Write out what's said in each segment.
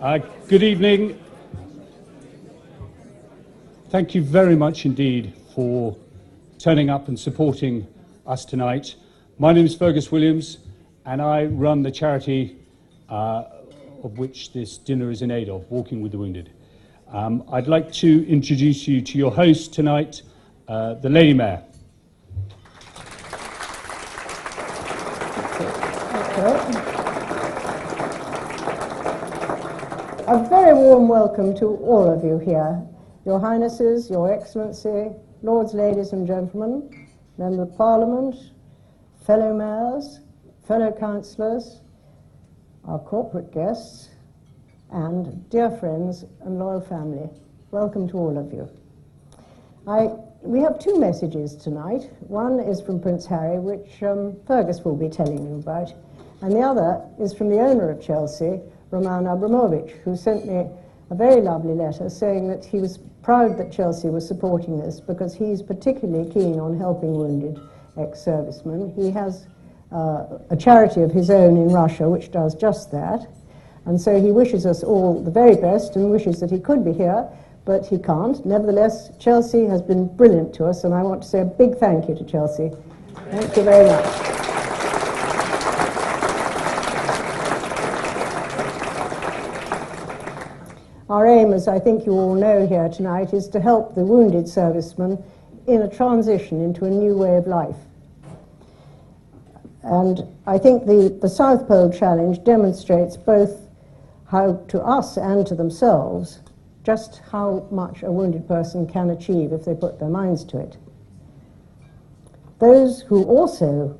Good evening. Thank you very much indeed for turning up and supporting us tonight. My name is Fergus Williams, and I run the charity of which this dinner is in aid of, Walking with the Wounded. I'd like to introduce you to your host tonight, the Lady Mayor. A very warm welcome to all of you here, Your Highnesses, Your Excellency, Lords, Ladies and Gentlemen, Members of Parliament, fellow mayors, fellow councillors, our corporate guests, and dear friends and loyal family. Welcome to all of you. We have two messages tonight. One is from Prince Harry, which Fergus will be telling you about, and the other is from the owner of Chelsea, Roman Abramovich, who sent me a very lovely letter saying that he was proud that Chelsea was supporting this because he's particularly keen on helping wounded ex-servicemen. He has a charity of his own in Russia which does just that, and so he wishes us all the very best and wishes that he could be here, but he can't. Nevertheless, Chelsea has been brilliant to us, and I want to say a big thank you to Chelsea. Thank you very much. Our aim, as I think you all know here tonight, is to help the wounded servicemen in a transition into a new way of life. And I think the South Pole Challenge demonstrates both how to us and to themselves just how much a wounded person can achieve if they put their minds to it. Those who also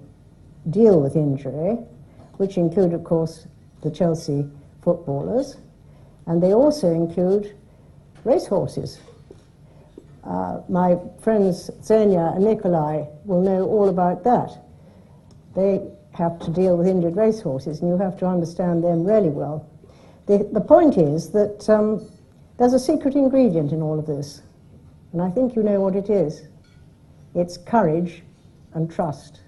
deal with injury, which include, of course, the Chelsea footballers, and they also include racehorses. My friends Xenia and Nikolai will know all about that. They have to deal with injured racehorses, and you have to understand them really well. The point is that there's a secret ingredient in all of this, and I think you know what it is. It's courage and trust,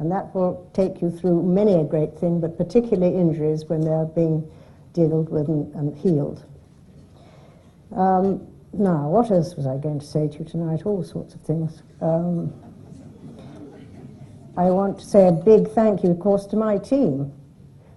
and that will take you through many a great thing, but particularly injuries when they're being dealt with and healed. Now, what else was I going to say to you tonight? All sorts of things. I want to say a big thank you, of course, to my team.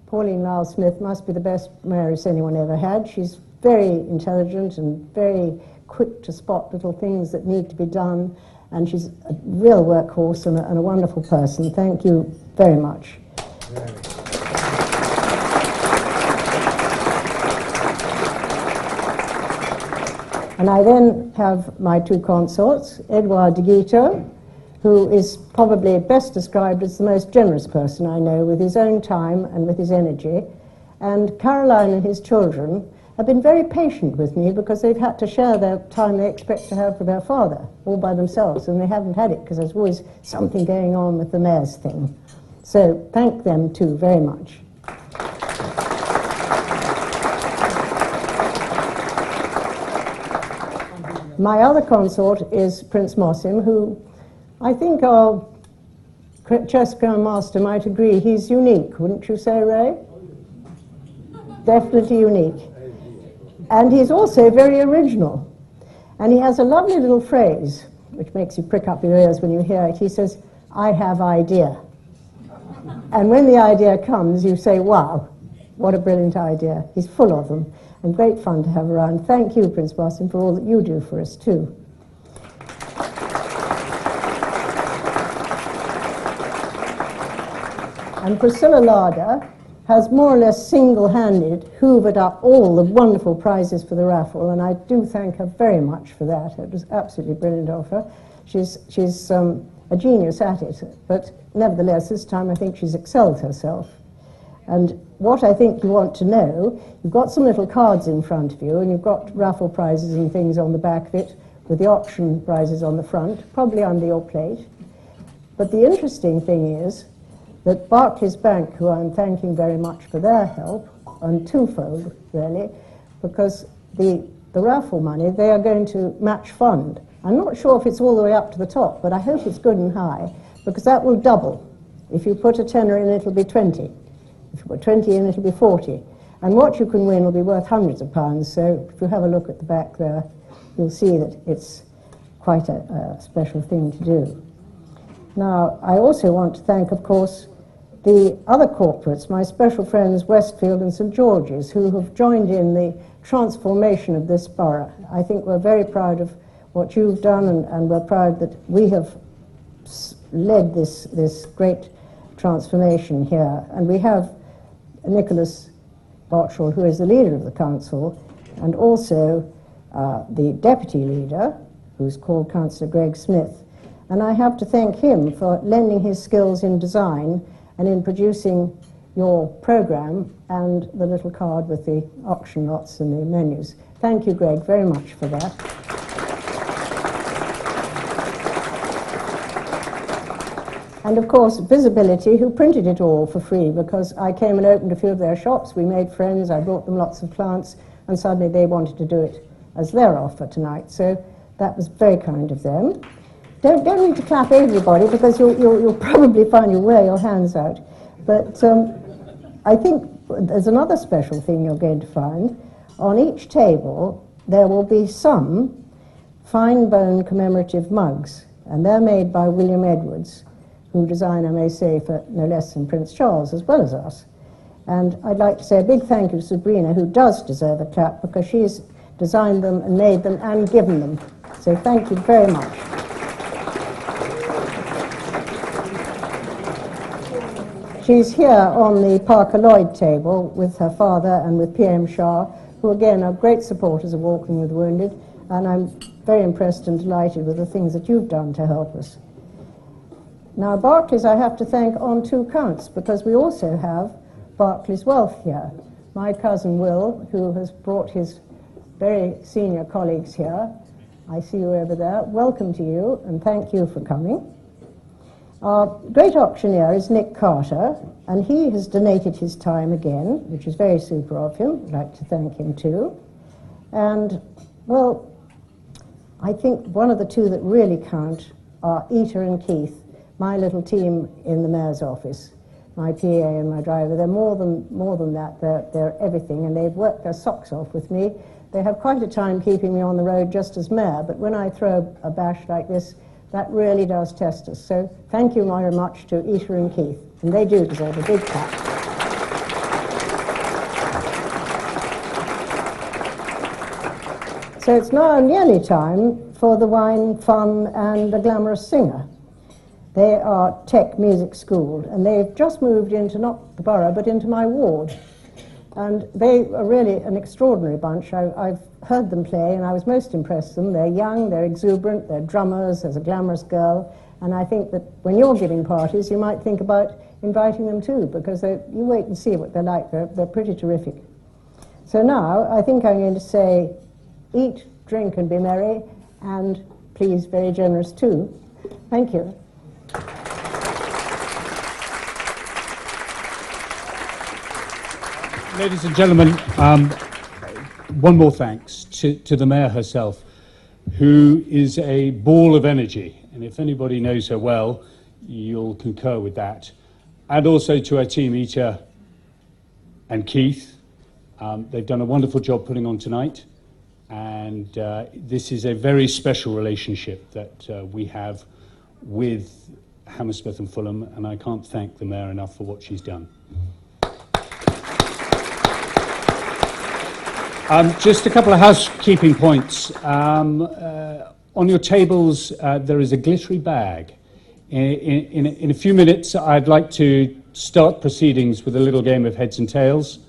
Pauline Lyle-Smith must be the best mayoress anyone ever had. She's very intelligent and very quick to spot little things that need to be done, and she's a real workhorse and a wonderful person. Thank you very much. And I then have my two consorts, Edouard de Guiteau, who is probably best described as the most generous person I know, with his own time and with his energy. And Caroline and his children have been very patient with me because they've had to share their time they expect to have with their father, all by themselves, and they haven't had it because there's always something going on with the mayor's thing. So thank them too very much. My other consort is Prince Mosim, who I think our chess Grand Master might agree he's unique, wouldn't you say, Ray? Definitely unique. And he's also very original. And he has a lovely little phrase, which makes you prick up your ears when you hear it. He says, "I have idea." And when the idea comes, you say, wow, what a brilliant idea. He's full of them, and great fun to have around. Thank you, Prince Mosim, for all that you do for us, too. And Priscilla Larder has more or less single-handed hoovered up all the wonderful prizes for the raffle, and I do thank her very much for that. It was absolutely brilliant of her. She's a genius at it, but nevertheless, this time I think she's excelled herself. And what I think you want to know, you've got some little cards in front of you, and you've got raffle prizes and things on the back of it, with the auction prizes on the front, probably under your plate. But the interesting thing is that Barclays Bank, who I'm thanking very much for their help, and twofold really, because the raffle money they are going to match fund. I'm not sure if it's all the way up to the top, but I hope it's good and high, because that will double. If you put a tenner in, it'll be 20. If you put 20 in, it'll be 40. And what you can win will be worth hundreds of pounds, so if you have a look at the back there, you'll see that it's quite a special thing to do. Now, I also want to thank, of course, the other corporates, my special friends Westfield and St George's, who have joined in the transformation of this borough. I think we're very proud of what you've done, and we're proud that we have led this great transformation here. And we have Nicholas Botchell, who is the leader of the council, and also the deputy leader, who's called Councillor Greg Smith. And I have to thank him for lending his skills in design and in producing your programme and the little card with the auction lots and the menus. Thank you, Greg, very much for that. And of course, Visibility, who printed it all for free, because I came and opened a few of their shops, we made friends, I brought them lots of clients, and suddenly they wanted to do it as their offer tonight. So that was very kind of them. Don't need to clap everybody, because you'll probably find you'll wear your hands out. But I think there's another special thing you're going to find. On each table, there will be some fine bone commemorative mugs, and they're made by William Edwards, who designed, I may say, for no less than Prince Charles, as well as us. And I'd like to say a big thank you to Sabrina, who does deserve a clap, because she's designed them and made them and given them. So thank you very much. She's here on the Parker Lloyd table with her father and with PM Shah, who again are great supporters of Walking with the Wounded, and I'm very impressed and delighted with the things that you've done to help us. Now, Barclays I have to thank on two counts, because we also have Barclays Wealth here. My cousin Will, who has brought his very senior colleagues here. I see you over there. Welcome to you, and thank you for coming. Our great auctioneer is Nick Carter, and he has donated his time again, which is very super of him. I'd like to thank him too. And, well, I think one of the two that really count are Eater and Keith, my little team in the mayor's office, my PA and my driver. They're more than that. They're everything, and they've worked their socks off with me. They have quite a time keeping me on the road just as mayor, but when I throw a bash like this, that really does test us. So thank you very much to Eater and Keith, and they do deserve a big clap. So it's now nearly time for the Wine, Fun and the Glamorous Singer. They are Tech Music School, and they've just moved into not the borough, but into my ward. And they are really an extraordinary bunch. I've heard them play, and I was most impressed with them. They're young, they're exuberant, they're drummers, there's a glamorous girl, and I think that when you're giving parties, you might think about inviting them too, because you wait and see what they're like. They're pretty terrific. So now, I think I'm going to say, eat, drink, and be merry, and please, very generous too. Thank you. Ladies and gentlemen, one more thanks to the Mayor herself, who is a ball of energy, and if anybody knows her well, you'll concur with that. And also to our team, Eater and Keith. They've done a wonderful job putting on tonight, and this is a very special relationship that we have with Hammersmith and Fulham, and I can't thank the Mayor enough for what she's done. Just a couple of housekeeping points. On your tables, there is a glittery bag. In a few minutes, I'd like to start proceedings with a little game of heads and tails.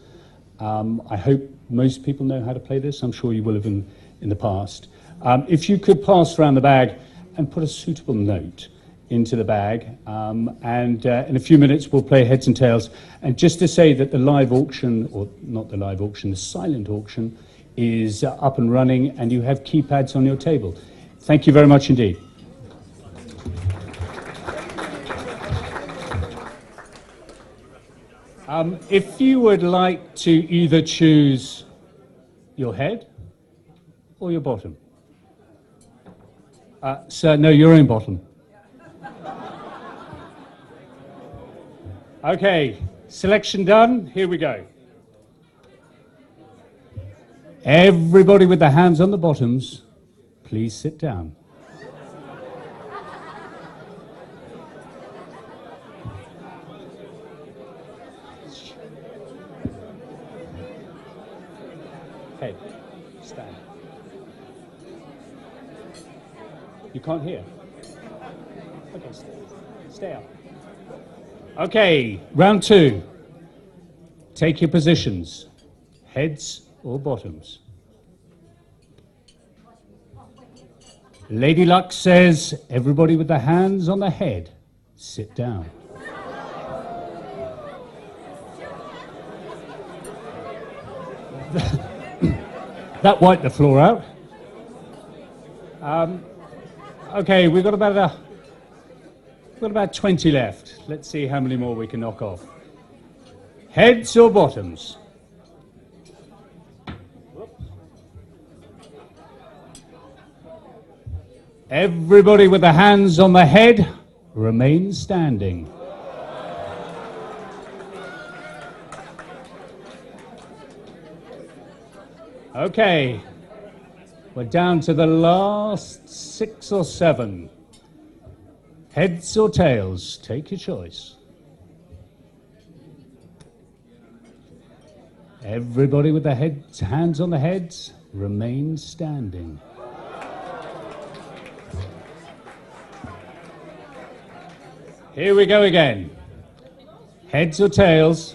I hope most people know how to play this. I'm sure you will have in the past. If you could pass around the bag and put a suitable note into the bag, and in a few minutes we'll play heads and tails. And just to say that the live auction, or not the live auction, the silent auction is up and running, and you have keypads on your table. Thank you very much indeed. If you would like to either choose your head or your bottom. Sir, no, your own bottom. Okay, selection done. Here we go. Everybody with their hands on the bottoms, please sit down. Head, stand. You can't hear? Okay, stay up. Okay, round 2. Take your positions, heads or bottoms. Lady Luck says, everybody with their hands on the head, sit down. That wiped the floor out. Okay, we've got about 20 left. Let's see how many more we can knock off. Heads or bottoms? Everybody with their hands on the head, remain standing. Okay, we're down to the last 6 or 7. Heads or tails, take your choice. Everybody with their hands on the heads, remain standing. Here we go again. Heads or tails?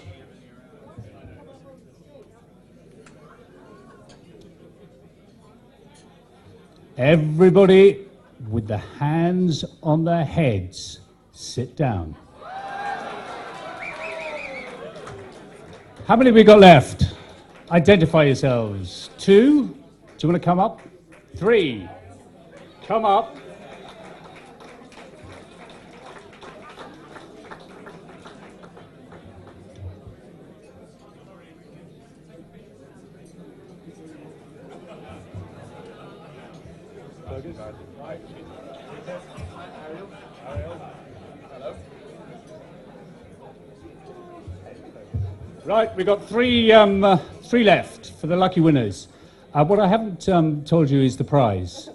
Everybody with the hands on their heads, sit down. How many have we got left? Identify yourselves. 2? Do you want to come up? 3. Come up. Right, we've got 3 left for the lucky winners. What I haven't told you is the prize.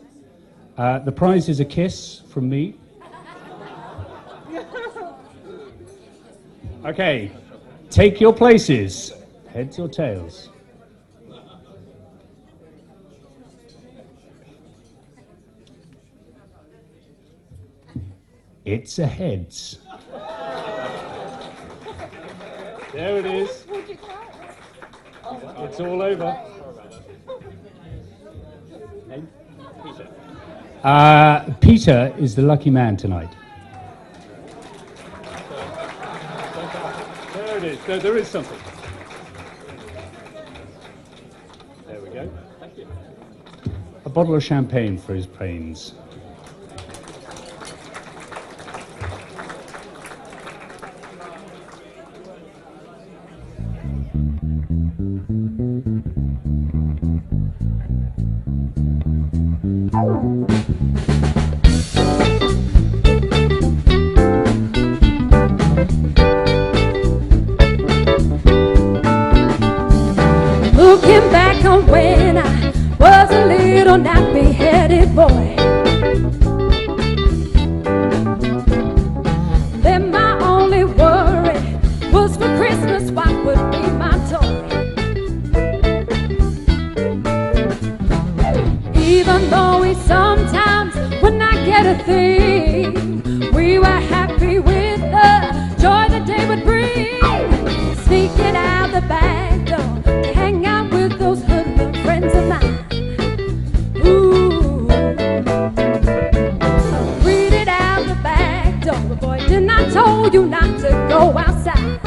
The prize is a kiss from me. Okay, take your places. Heads or tails? It's a heads. There it is. It's all over. Peter is the lucky man tonight. There it is. There is something. There we go. Thank you. A bottle of champagne for his pains. Looking back on when I was a little nappy-headed boy, then my only worry was for Christmas what would be my toy. Even though we sometimes would not get a thing, we were happy with the joy the day would bring. Sneaking out the back door to hang out with those hoodlum friends of mine. Ooh, read it out the back door, boy, didn't I told you not to go outside?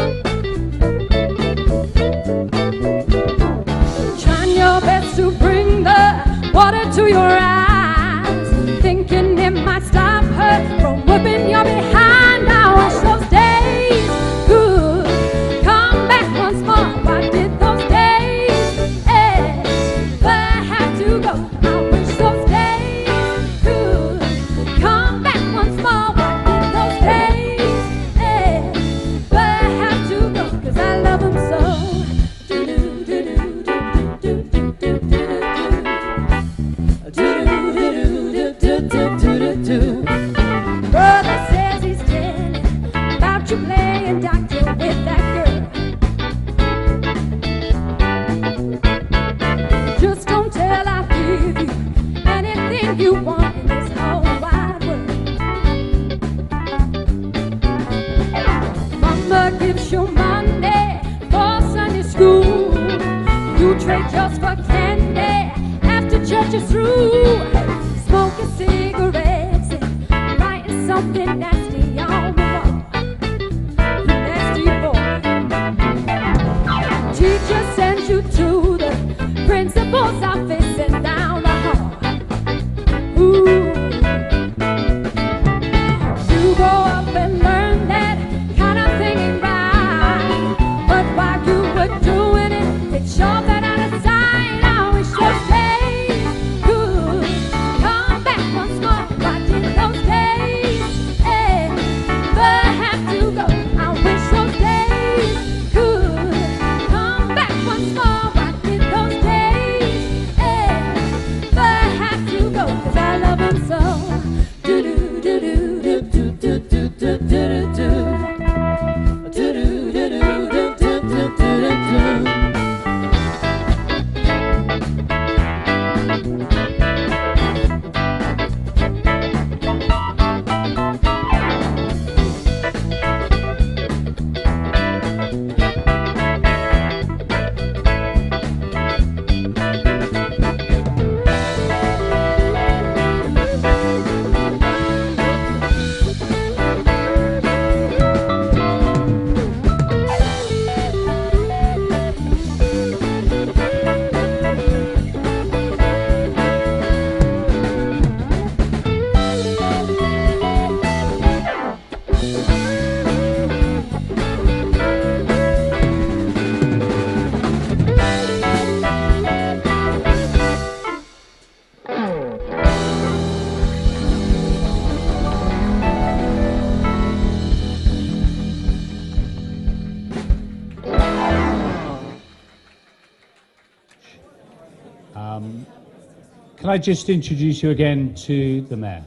Trying your best to bring the water to your eyes, thinking it might stop her from whipping your behind. I wish those days could come back once more. Why did those days ever have to go? I wish those days could come back once more. Why did those days ever have to go? 'Cause I love them so. Do do do do do do do do do. just for candy after church is through. Smoking cigarettes and writing something nasty on the wall. You nasty boy. Teacher sends you to the principal's office and down the hall. Ooh. You grow up and learn that kind of thing ain't right. But while you were doing it, it sure got out of sight. Oh, it sure stays good. Come back once more. Why did those days ever have to go? I wish those days could come back once more. Why did those days ever have to go? 'Cause I love them so. Do do do do do do do do do do do. Can I just introduce you again to the Mayor?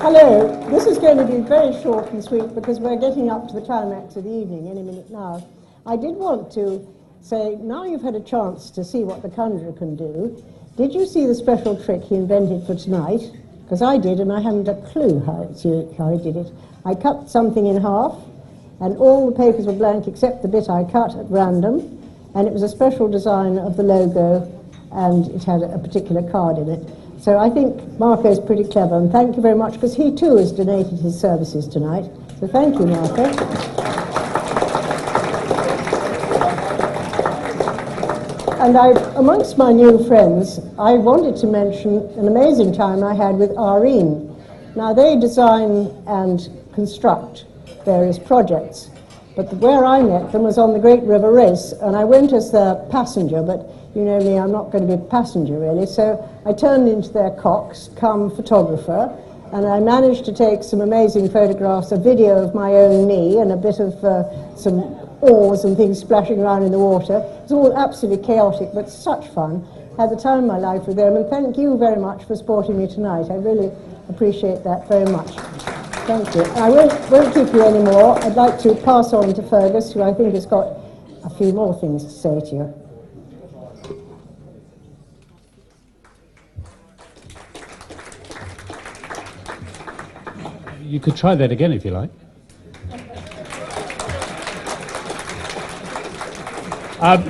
Hello, this is going to be very short and sweet because we're getting up to the climax of the evening any minute now. I did want to say, now you've had a chance to see what the conjurer can do, did you see the special trick he invented for tonight? Because I did, and I haven't a clue how he did it. I cut something in half, and all the papers were blank except the bit I cut at random, and it was a special design of the logo, and it had a particular card in it. So I think Marco's pretty clever, and thank you very much, because he too has donated his services tonight. So thank you, Marco. And amongst my new friends, I wanted to mention an amazing time I had with Irene. Now, they design and construct various projects, but where I met them was on the Great River Race, and I went as their passenger, but you know me, I'm not going to be a passenger really, so I turned into their cox, come photographer, and I managed to take some amazing photographs, a video of my own knee and a bit of some oars and things splashing around in the water. It was all absolutely chaotic, but such fun. I had the time of my life with them, and thank you very much for supporting me tonight. I really appreciate that very much. Thank you. I won't keep you anymore. I'd like to pass on to Fergus, who I think has got a few more things to say to you. You could try that again if you like.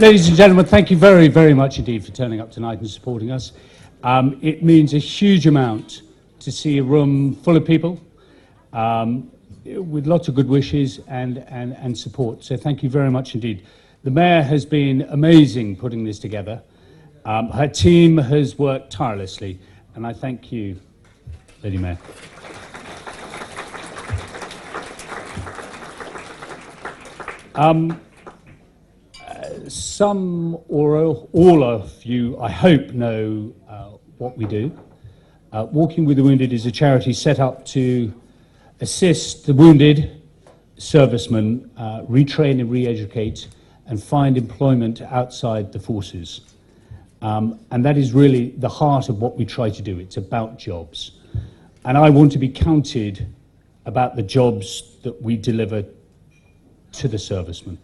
Ladies and gentlemen, thank you very, very much indeed for turning up tonight and supporting us. It means a huge amount to see a room full of people with lots of good wishes and support. So thank you very much indeed. The Mayor has been amazing putting this together. Her team has worked tirelessly, and I thank you, Lady Mayor. Some or all of you, I hope, know what we do. Walking with the Wounded is a charity set up to assist the wounded servicemen retrain and re-educate and find employment outside the forces. And that is really the heart of what we try to do. It's about jobs. And I want to be counted about the jobs that we deliver to the servicemen.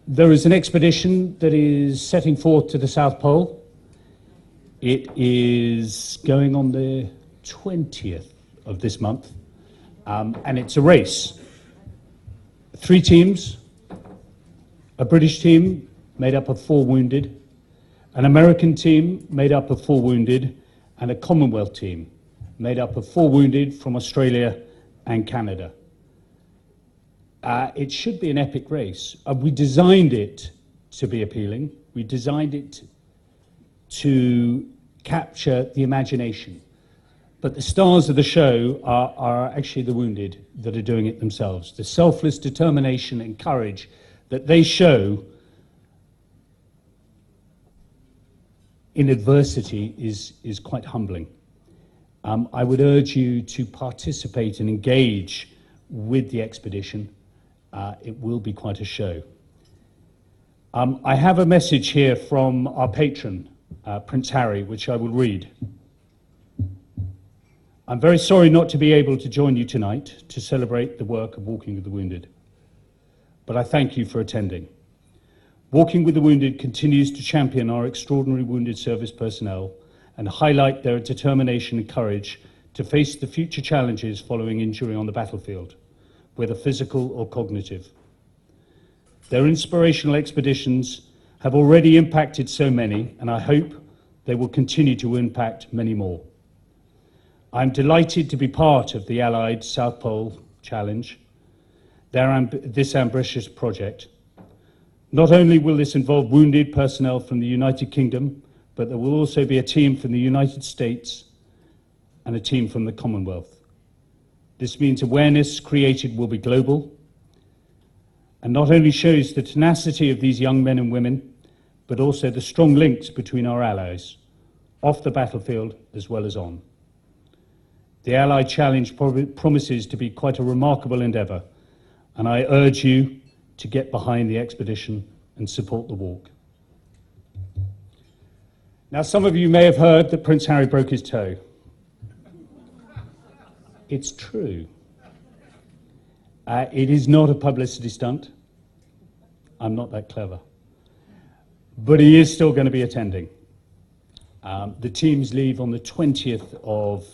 There is an expedition that is setting forth to the South Pole. It is going on the 20th of this month, and it's a race. 3 teams: a British team made up of 4 wounded, an American team made up of 4 wounded, and a Commonwealth team made up of 4 wounded from Australia and Canada. It should be an epic race. We designed it to be appealing. We designed it to capture the imagination. But the stars of the show are actually the wounded that are doing it themselves. The selfless determination and courage that they show in adversity is quite humbling. I would urge you to participate and engage with the expedition. It will be quite a show. I have a message here from our patron, Prince Harry, which I will read. I'm very sorry not to be able to join you tonight to celebrate the work of Walking with the Wounded, but I thank you for attending. Walking with the Wounded continues to champion our extraordinary wounded service personnel and highlight their determination and courage to face the future challenges following injury on the battlefield, whether physical or cognitive. Their inspirational expeditions have already impacted so many, and I hope they will continue to impact many more. I'm delighted to be part of the Allied South Pole Challenge, this ambitious project. Not only will this involve wounded personnel from the United Kingdom, but there will also be a team from the United States and a team from the Commonwealth. This means awareness created will be global, and not only shows the tenacity of these young men and women, but also the strong links between our allies, off the battlefield as well as on. The Allied Challenge promises to be quite a remarkable endeavour, and I urge you to get behind the expedition and support the walk. Now, some of you may have heard that Prince Harry broke his toe. It's true. It is not a publicity stunt. I'm not that clever. But he is still going to be attending. The teams leave on the 20th of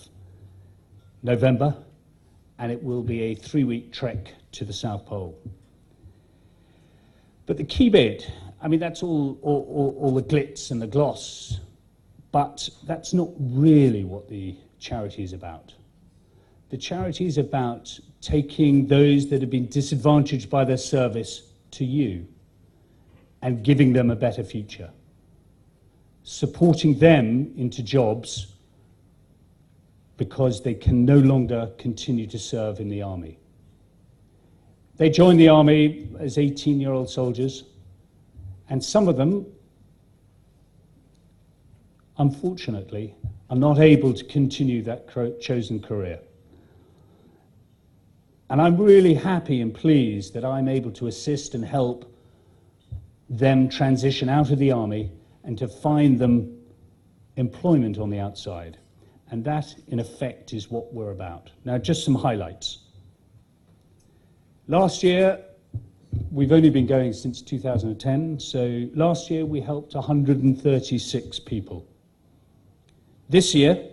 November, and it will be a 3-week trek to the South Pole. But the key bit, I mean, that's all the glitz and the gloss, but that's not really what the charity is about. The charity is about taking those that have been disadvantaged by their service to you and giving them a better future, supporting them into jobs because they can no longer continue to serve in the army. They joined the army as 18-year-old soldiers, and some of them, unfortunately, are not able to continue that chosen career. And I'm really happy and pleased that I'm able to assist and help them transition out of the army and to find them employment on the outside. And that, in effect, is what we're about. Now, just some highlights. Last year, we've only been going since 2010, so last year we helped 136 people. This year,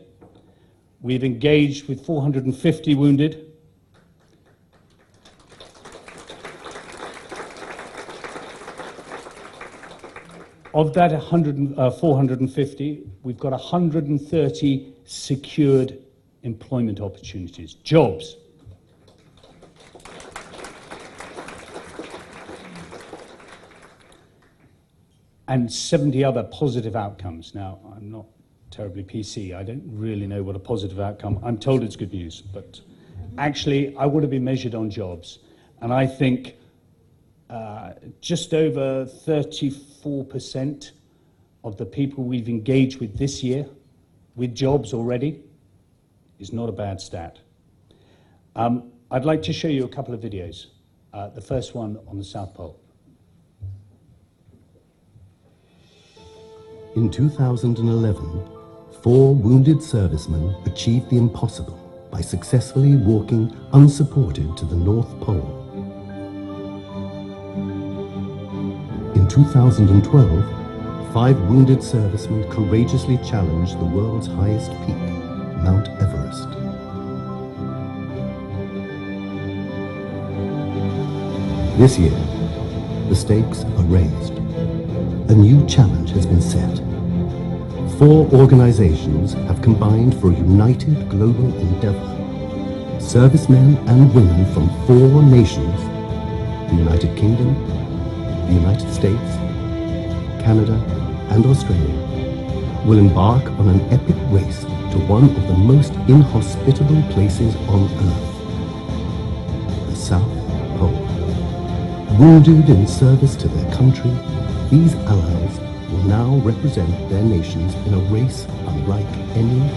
we've engaged with 450 wounded. Of that 450, we've got 130 secured employment opportunities, jobs. And 70 other positive outcomes. Now, I'm not terribly PC. I don't really know what a positive outcome. I'm told it's good news, but actually, I would have been measured on jobs. And I think just over 34% of the people we've engaged with this year with jobs already is not a bad stat. I'd like to show you a couple of videos. The first one on the South Pole. In 2011, 4 wounded servicemen achieved the impossible by successfully walking unsupported to the North Pole. In 2012, 5 wounded servicemen courageously challenged the world's highest peak, Mount Everest. This year, the stakes are raised. A new challenge has been set. 4 organizations have combined for a united global endeavor. Servicemen and women from 4 nations, the United Kingdom, the United States, Canada, and Australia, will embark on an epic race to one of the most inhospitable places on Earth, the South Pole. Wounded in service to their country, these allies will now represent their nations in a race unlike any other.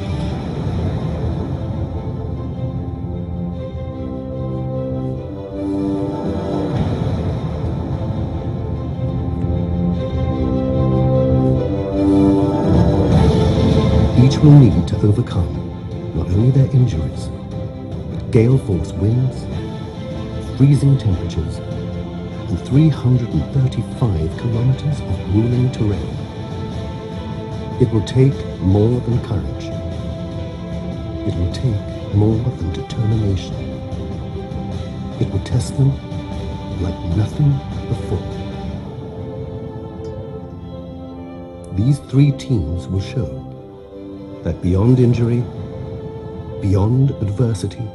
Each will need to overcome not only their injuries, but gale force winds, freezing temperatures, and 335 kilometers of grueling terrain. It will take more than courage. It will take more than determination. It will test them like nothing before. These 3 teams will show that beyond injury, beyond adversity,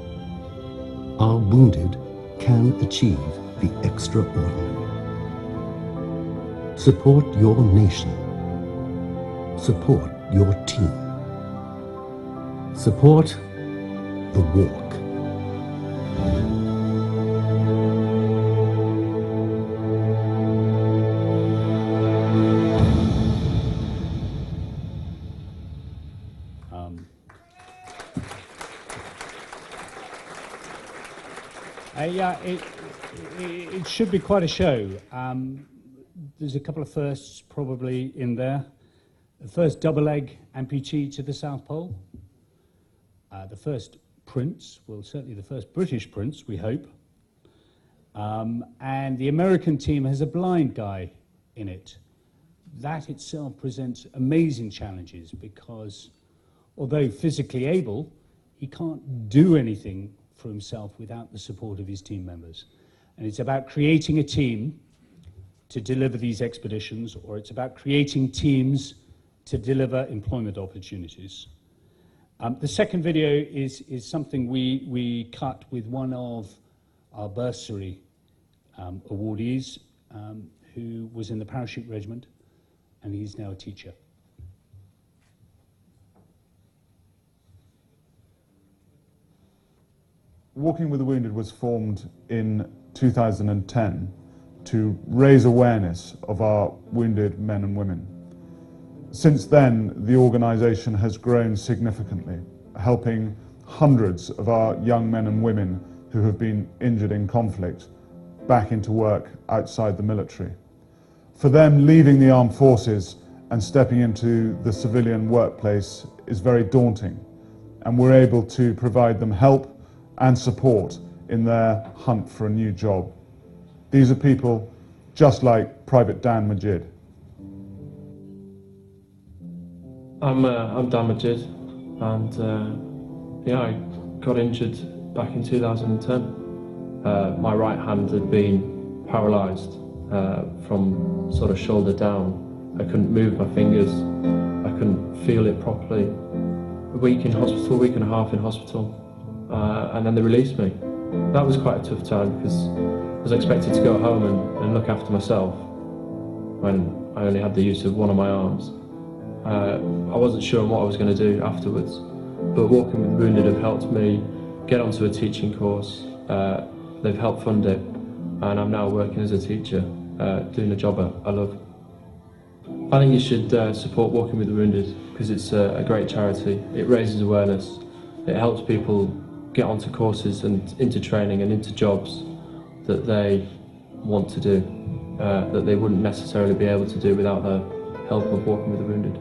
our wounded can achieve the extraordinary. Support your nation. Support your team. Support the walk. Yeah, it should be quite a show. There's a couple of firsts probably in there. The first double-leg amputee to the South Pole. The first prince, well, certainly the first British prince, we hope. And the American team has a blind guy in it. That itself presents amazing challenges because although physically able, he can't do anything for himself without the support of his team members. And it's about creating a team to deliver these expeditions, or it's about creating teams to deliver employment opportunities. The second video is something we cut with one of our bursary awardees who was in the parachute regiment, and he's now a teacher. Walking with the Wounded was formed in 2010 to raise awareness of our wounded men and women. Since then, the organisation has grown significantly, helping hundreds of our young men and women who have been injured in conflict back into work outside the military. For them, leaving the armed forces and stepping into the civilian workplace is very daunting, and we're able to provide them help and support in their hunt for a new job. These are people just like Private Dan Majid. I'm Dan Majid, and yeah, I got injured back in 2010. My right hand had been paralysed from sort of shoulder down. I couldn't move my fingers, I couldn't feel it properly. A week in hospital, a week and a half in hospital. And then they released me. That was quite a tough time because I was expected to go home and look after myself when I only had the use of one of my arms. I wasn't sure what I was going to do afterwards, but Walking with the Wounded have helped me get onto a teaching course. They've helped fund it, and I'm now working as a teacher, doing a job I love. I think you should support Walking with the Wounded because it's a great charity. It raises awareness. It helps people get onto courses and into training and into jobs that they want to do, that they wouldn't necessarily be able to do without the help of Walking with the Wounded.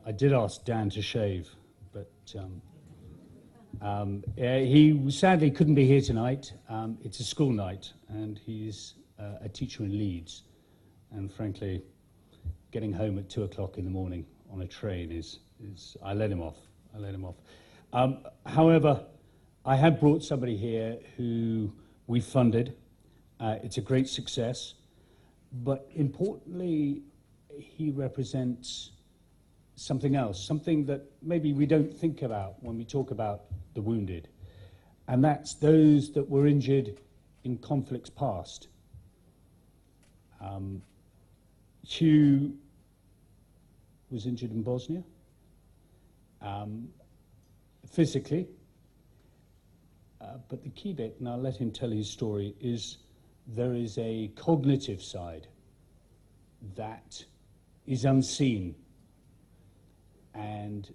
I did ask Dan to shave, but he sadly couldn't be here tonight. It's a school night, and he's a teacher in Leeds, and frankly, getting home at 2 o'clock in the morning on a train is I let him off. However, I have brought somebody here who we funded. It's a great success, but importantly, he represents something else, something that maybe we don't think about when we talk about the wounded, and that's those that were injured in conflicts past. Hugh was injured in Bosnia, physically, but the key bit, and I'll let him tell his story, is there is a cognitive side that is unseen, and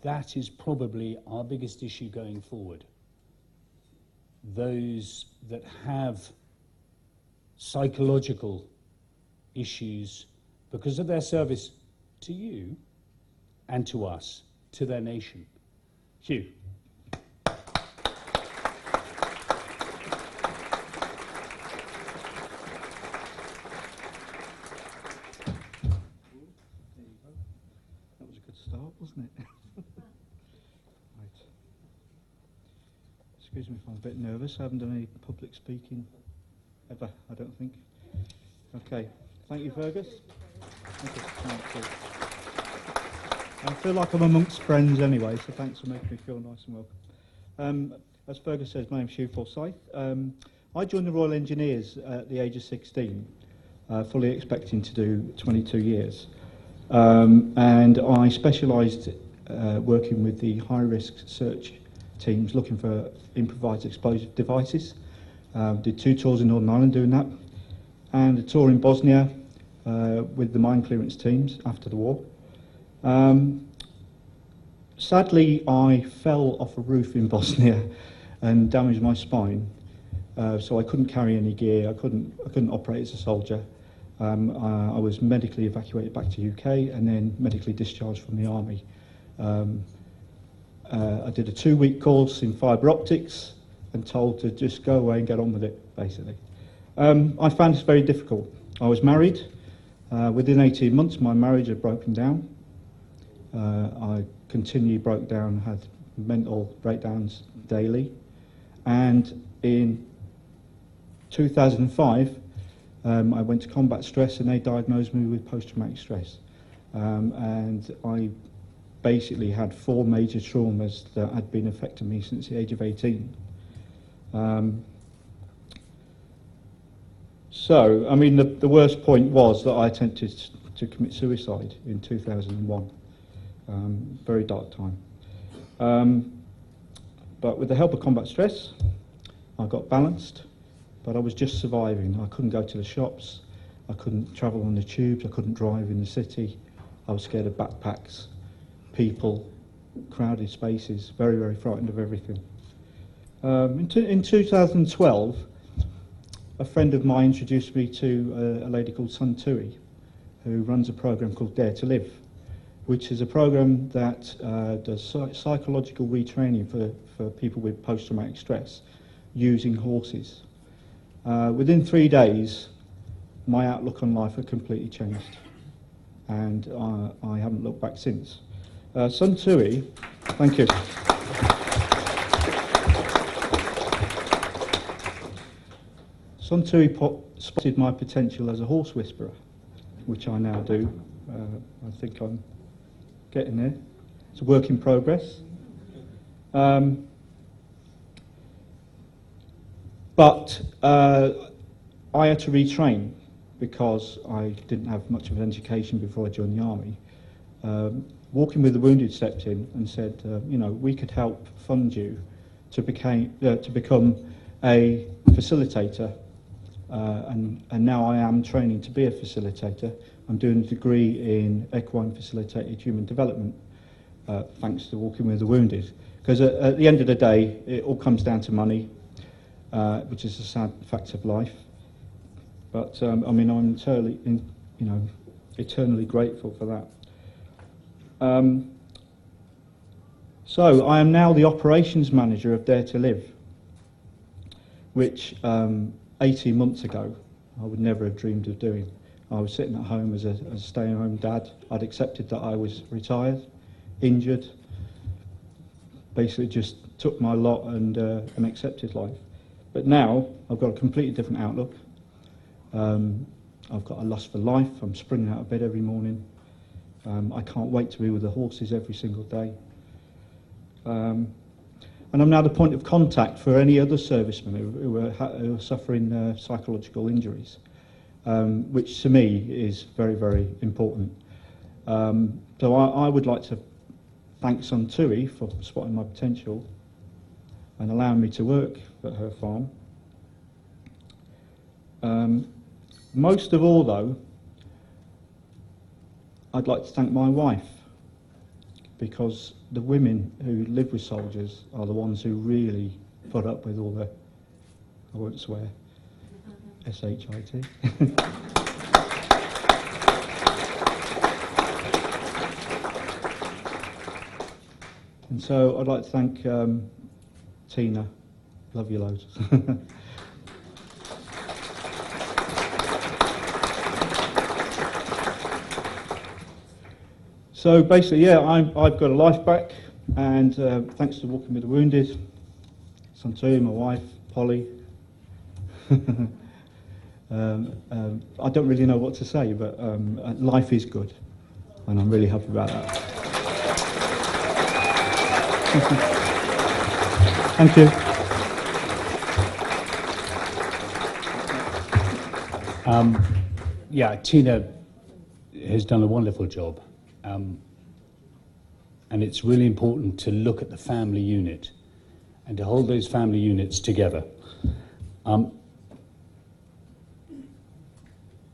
that is probably our biggest issue going forward. Those that have psychological issues because of their service to you and to us, to their nation. Hugh. Wasn't it? Right. Excuse me if I'm a bit nervous. I haven't done any public speaking ever, I don't think. Okay. Thank you, Fergus. Thank you. Thank you. I feel like I'm amongst friends anyway, so thanks for making me feel nice and welcome. As Fergus says, my name's Hugh Forsyth. I joined the Royal Engineers at the age of 16, fully expecting to do 22 years. And I specialised working with the high-risk search teams looking for improvised explosive devices. Did 2 tours in Northern Ireland doing that, and a tour in Bosnia with the mine clearance teams after the war. Sadly, I fell off a roof in Bosnia and damaged my spine, so I couldn't carry any gear. I couldn't operate as a soldier. I was medically evacuated back to UK and then medically discharged from the army. I did a 2-week course in fibre optics and told to just go away and get on with it, basically. I found this very difficult. I was married. Within 18 months, my marriage had broken down. I continually broke down, had mental breakdowns daily. And in 2005, I went to combat stress and they diagnosed me with post-traumatic stress. And I basically had 4 major traumas that had been affecting me since the age of 18. So, I mean, the worst point was that I attempted to commit suicide in 2001. Very dark time. But with the help of combat stress, I got balanced. But I was just surviving. I couldn't go to the shops, I couldn't travel on the tubes, I couldn't drive in the city. I was scared of backpacks, people, crowded spaces, very, very frightened of everything. In 2012, a friend of mine introduced me to a lady called Sun Tui, who runs a program called Dare to Live, which is a program that does psychological retraining for people with post-traumatic stress using horses. Within 3 days, my outlook on life had completely changed, and I haven't looked back since. Sun Tui, thank you. Sun Tui spotted my potential as a horse whisperer, which I now do. I think I'm getting there. It's a work in progress. But I had to retrain because I didn't have much of an education before I joined the army. Walking with the Wounded stepped in and said, you know, we could help fund you to become a facilitator. And now I am training to be a facilitator. I'm doing a degree in equine facilitated human development, thanks to Walking with the Wounded. Because at the end of the day, it all comes down to money. Which is a sad fact of life, but I mean, I'm eternally grateful for that. So I am now the operations manager of Dare to Live, which 18 months ago I would never have dreamed of doing. I was sitting at home as a stay-at-home dad. I'd accepted that I was retired, injured, basically just took my lot and accepted life. But now I've got a completely different outlook. I've got a lust for life. I'm springing out of bed every morning. I can't wait to be with the horses every single day. And I'm now the point of contact for any other servicemen who are suffering psychological injuries, which to me is very, very important. So I would like to thank Suntui for spotting my potential and allowing me to work at her farm. Most of all, though, I'd like to thank my wife, because the women who live with soldiers are the ones who really put up with all the, I won't swear, S-H-I-T. And so I'd like to thank Tina. Love you loads. So basically, yeah, I've got a life back, and thanks to Walking with the Wounded, Suntui, my wife, Polly. I don't really know what to say, but life is good, and I'm really happy about that. Thank you. Yeah, Tina has done a wonderful job. And it's really important to look at the family unit and to hold those family units together.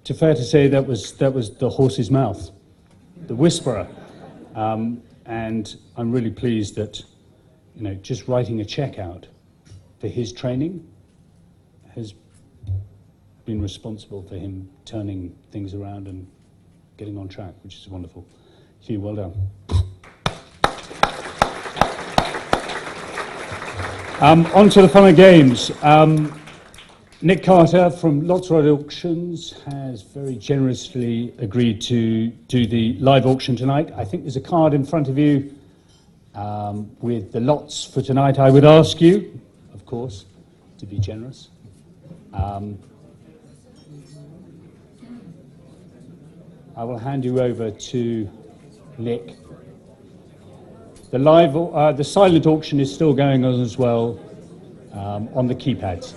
It's fair to say that was the horse's mouth, the whisperer. And I'm really pleased that, you know, just writing a check out for his training has been responsible for him turning things around and getting on track, which is wonderful. Hugh, well done. On to the fun and games. Nick Carter from Lots Road Auctions has very generously agreed to do the live auction tonight. I think there's a card in front of you with the lots for tonight. I would ask you, of course, to be generous. I will hand you over to Nick. The silent auction is still going on as well on the keypads.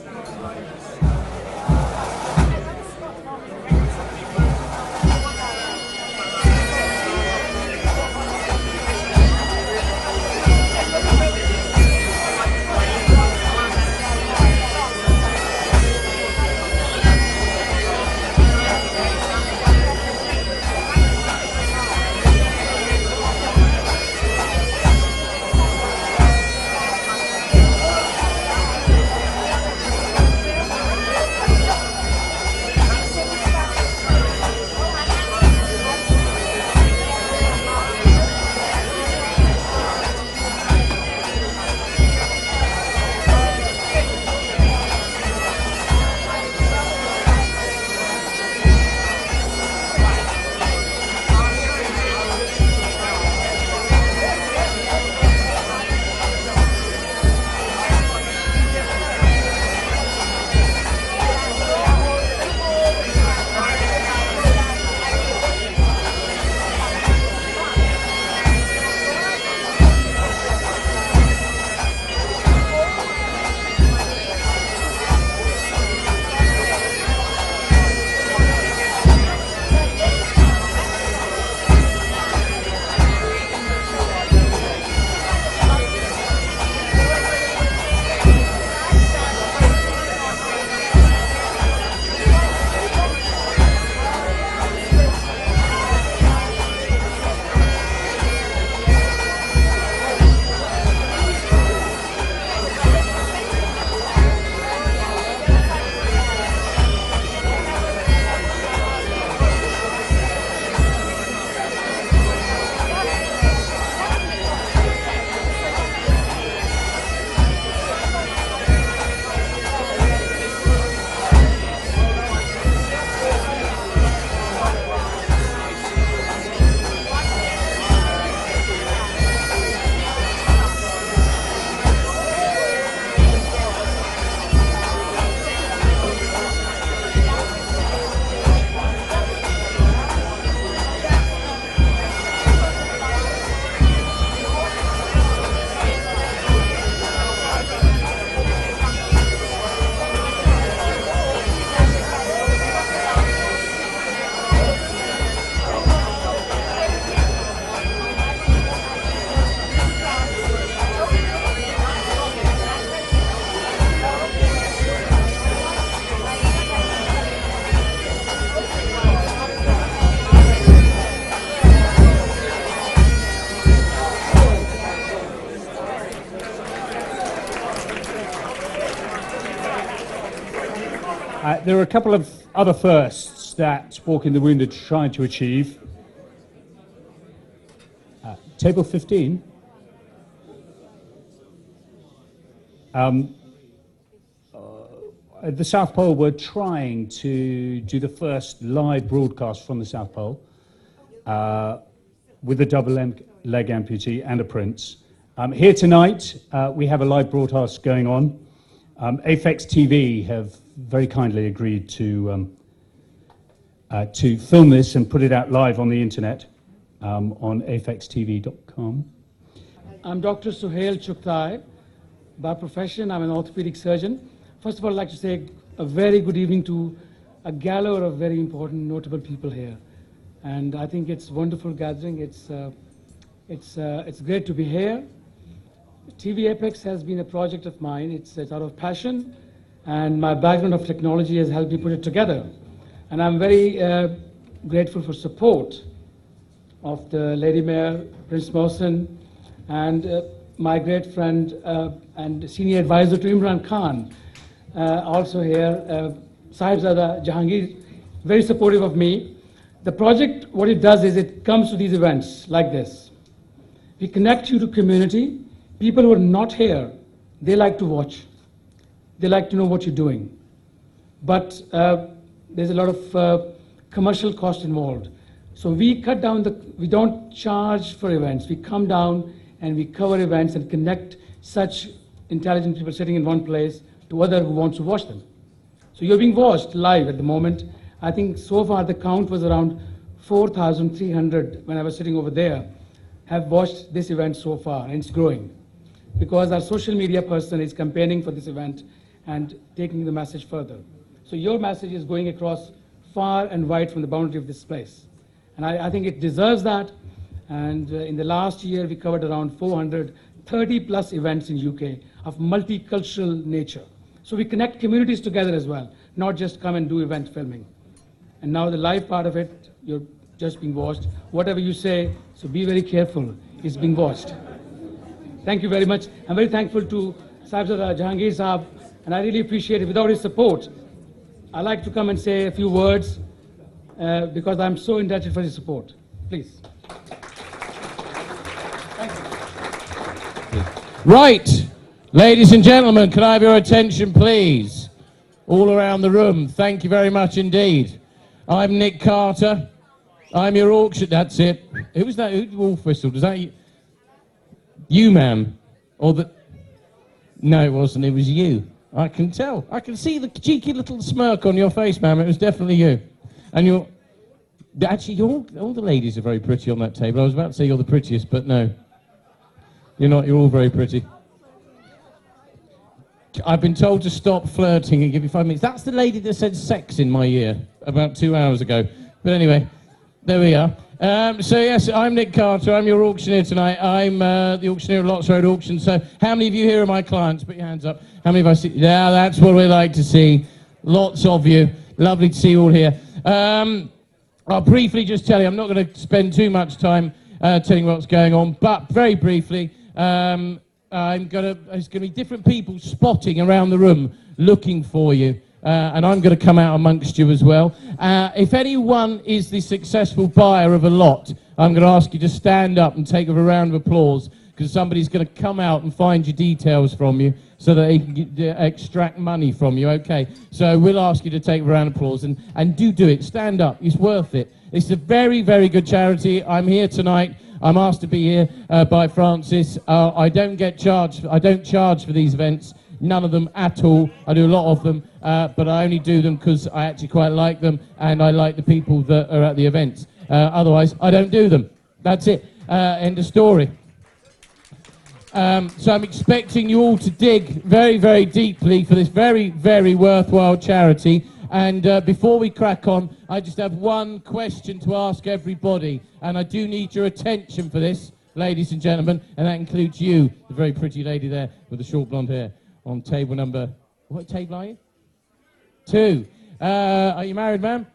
There are a couple of other firsts that Walk in the Wounded tried to achieve. Table 15. At the South Pole, we're trying to do the first live broadcast from the South Pole with a double leg amputee and a prince. Here tonight, we have a live broadcast going on. Apex TV have very kindly agreed to film this and put it out live on the internet on apextv.com. I'm Dr. Suhail Chuktai. By profession, I'm an orthopedic surgeon. First of all, I'd like to say a very good evening to a gala of very important, notable people here. And I think it's a wonderful gathering. It's great to be here. TVapex has been a project of mine. It's out of passion, and my background of technology has helped me put it together. And I'm very grateful for support of the Lady Mayor, Prince Mohsen, and my great friend and senior advisor to Imran Khan, also here, Sahibzada Jahangir, very supportive of me. The project, what it does is it comes to these events like this. We connect you to community. People who are not here, they like to watch. They like to know what you're doing. But there's a lot of commercial cost involved. So we cut down we don't charge for events. We come down and we cover events and connect such intelligent people sitting in one place to others who wants to watch them. So you're being watched live at the moment. I think so far the count was around 4,300 when I was sitting over there, have watched this event so far, and it's growing. Because our social media person is campaigning for this event and taking the message further. So your message is going across far and wide from the boundary of this place. And I think it deserves that. And in the last year, we covered around 430 plus events in UK of multicultural nature. So we connect communities together as well, not just come and do event filming. And now the live part of it, you're just being watched. Whatever you say, so be very careful, it's being watched. Thank you very much. I'm very thankful to Sahibzada Jahangir Saab, and I really appreciate it. Without his support, I'd like to come and say a few words because I'm so indebted for his support. Please. Right, ladies and gentlemen, can I have your attention, please? All around the room, thank you very much indeed. I'm Nick Carter. I'm your auction. That's it. Who was that? Who wolf whistled? Was that you? You, ma'am? Or the? No, it wasn't. It was you. I can tell. I can see the cheeky little smirk on your face, ma'am. It was definitely you. And you're actually, all the ladies are very pretty on that table. I was about to say you're the prettiest, but no. You're not. You're all very pretty. I've been told to stop flirting and give you 5 minutes. That's the lady that said sex in my ear about 2 hours ago. But anyway, there we are. So yes, I'm Nick Carter. I'm your auctioneer tonight. I'm the auctioneer at Lots Road Auction. So how many of you here are my clients? Put your hands up. How many of I see? Yeah, that's what we like to see. Lots of you. Lovely to see you all here. I'll briefly just tell you, I'm not going to spend too much time telling you what's going on, but very briefly, there's going to be different people spotting around the room looking for you. And I'm going to come out amongst you as well. If anyone is the successful buyer of a lot, I'm going to ask you to stand up and take a round of applause, because somebody's going to come out and find your details from you so that they can extract money from you, okay? So we'll ask you to take a round of applause, and do it. Stand up. It's worth it. It's a very, very good charity. I'm here tonight. I'm asked to be here by Francis. I don't charge for these events. None of them at all. I do a lot of them, but I only do them because I actually quite like them, and I like the people that are at the events. Otherwise, I don't do them. That's it. End of story. So I'm expecting you all to dig very, very deeply for this very, very worthwhile charity. And before we crack on, I just have one question to ask everybody, and I do need your attention for this, ladies and gentlemen, and that includes you, the very pretty lady there with the short blonde hair. On table number, what table are you? 2. Are you married, ma'am?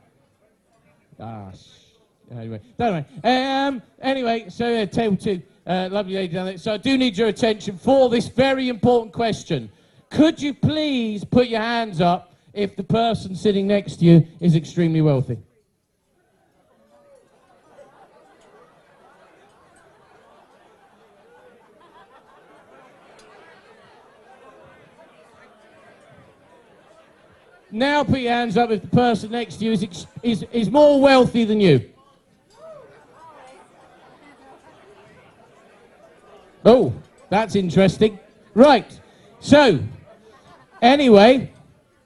Anyway, don't know. Anyway, so table 2, lovely lady down there. So I do need your attention for this very important question. Could you please put your hands up if the person sitting next to you is extremely wealthy? Now put your hands up if the person next to you is more wealthy than you. Oh, that's interesting. Right, so, anyway,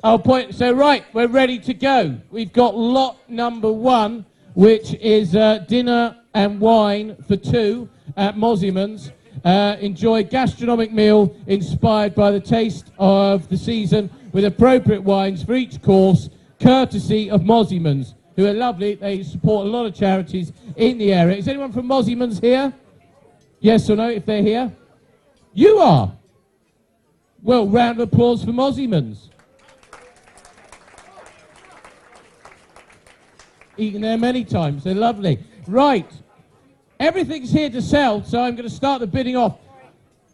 right, we're ready to go. We've got lot number 1, which is dinner and wine for 2 at Mossyman's. Enjoy a gastronomic meal inspired by the taste of the season with appropriate wines for each course, courtesy of Mossyman's, who are lovely. They support a lot of charities in the area. Is anyone from Mossyman's here? Yes or no, if they're here? You are. Well, round of applause for Mossyman's. Eaten there many times. They're lovely. Right. Everything's here to sell, so I'm going to start the bidding off.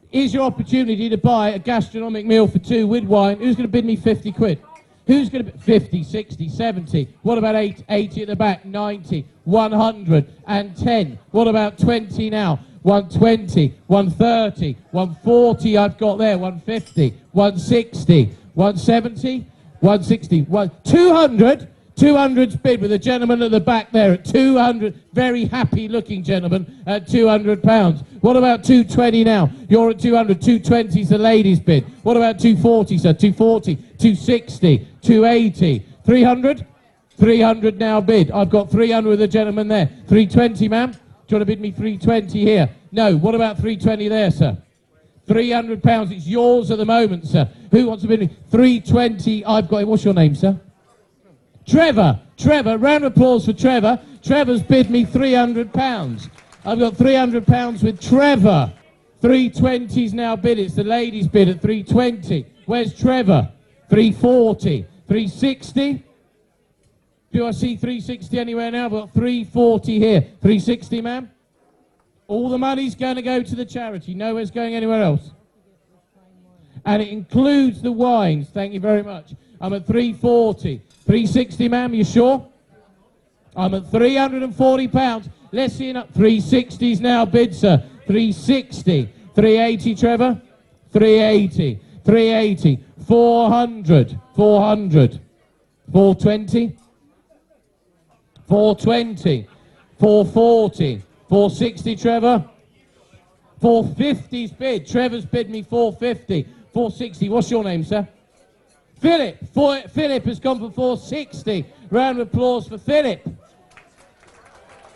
Here's your opportunity to buy a gastronomic meal for 2 with wine. Who's going to bid me 50 quid? Who's going to bid 50, 60, 70? What about 80 at the back? 90, 110. What about 20 now? 120, 130, 140 I've got there, 150, 160, 170, 160, 200. 200's bid with a gentleman at the back there at 200, very happy looking gentleman at £200. What about 220 now? You're at 200, 220's the ladies bid. What about 240, sir? 240, 260, 280, 300? 300 now bid. I've got 300 with a gentleman there. 320, ma'am? Do you want to bid me 320 here? No. What about 320 there, sir? £300, it's yours at the moment, sir. Who wants to bid me? 320, I've got it. What's your name, sir? Trevor, round of applause for Trevor. Trevor's bid me £300. I've got £300 with Trevor. 320's now bid. It's the ladies' bid at 320. Where's Trevor? 340. 360. Do I see 360 anywhere now? I've got 340 here. 360, ma'am? All the money's going to go to the charity. Nowhere's going anywhere else. And it includes the wines. Thank you very much. I'm at 340. 360, ma'am, you sure? I'm at £340. Let's see enough. 360's now bid, sir. 360. 380, Trevor? 380. 380. 400. 400. 420. 420. 440. 460, Trevor? 450's bid. Trevor's bid me 450. 460. What's your name, sir? Philip. Philip has gone for 460. Round of applause for Philip.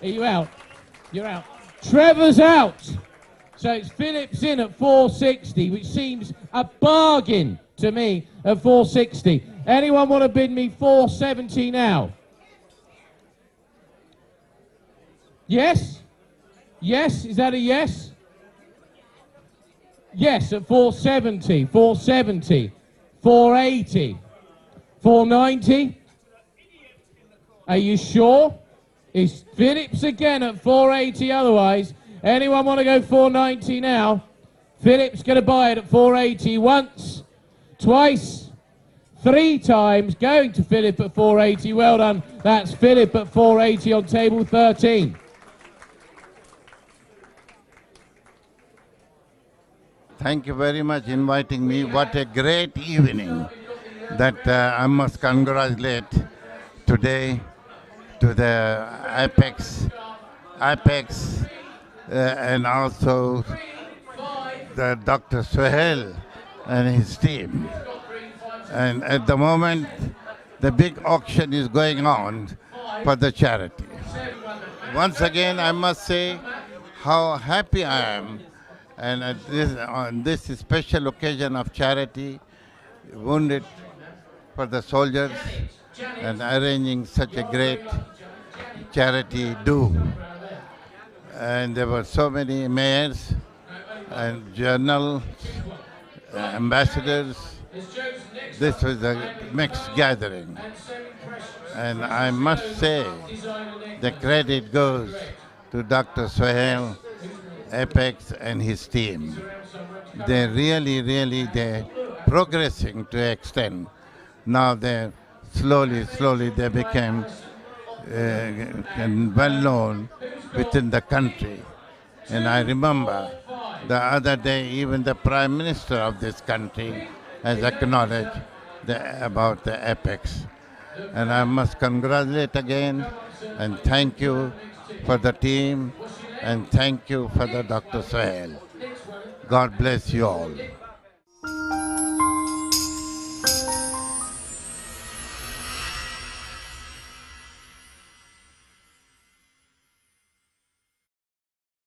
Are you out? You're out. Trevor's out. So it's Philip's in at 460, which seems a bargain to me at 460. Anyone want to bid me 470 now? Yes? Yes? Is that a yes? Yes, at 470. 470. 480. 490. Are you sure? It's Phillips again at 480 otherwise. Anyone want to go 490 now? Phillips going to buy it at 480 once, twice, 3 times. Going to Philip at 480. Well done. That's Philip at 480 on table 13. Thank you very much inviting me. What a great evening that I must congratulate today to the Apex, and also the Dr. Suhail and his team. And at the moment, the big auction is going on for the charity. Once again, I must say how happy I am. And on this special occasion of charity, wounded for the soldiers, and arranging such a great charity do. And there were so many mayors and journals, ambassadors. This was a mixed gathering. And I must say, the credit goes to Dr. Suhail, Apex and his team. They're really, they're progressing to an extent Now they slowly they became well known within the country. And I remember the other day even the Prime Minister of this country has acknowledged about the Apex. And I must congratulate again and thank you for the team and thank you for the Dr. Sohail. God bless you all.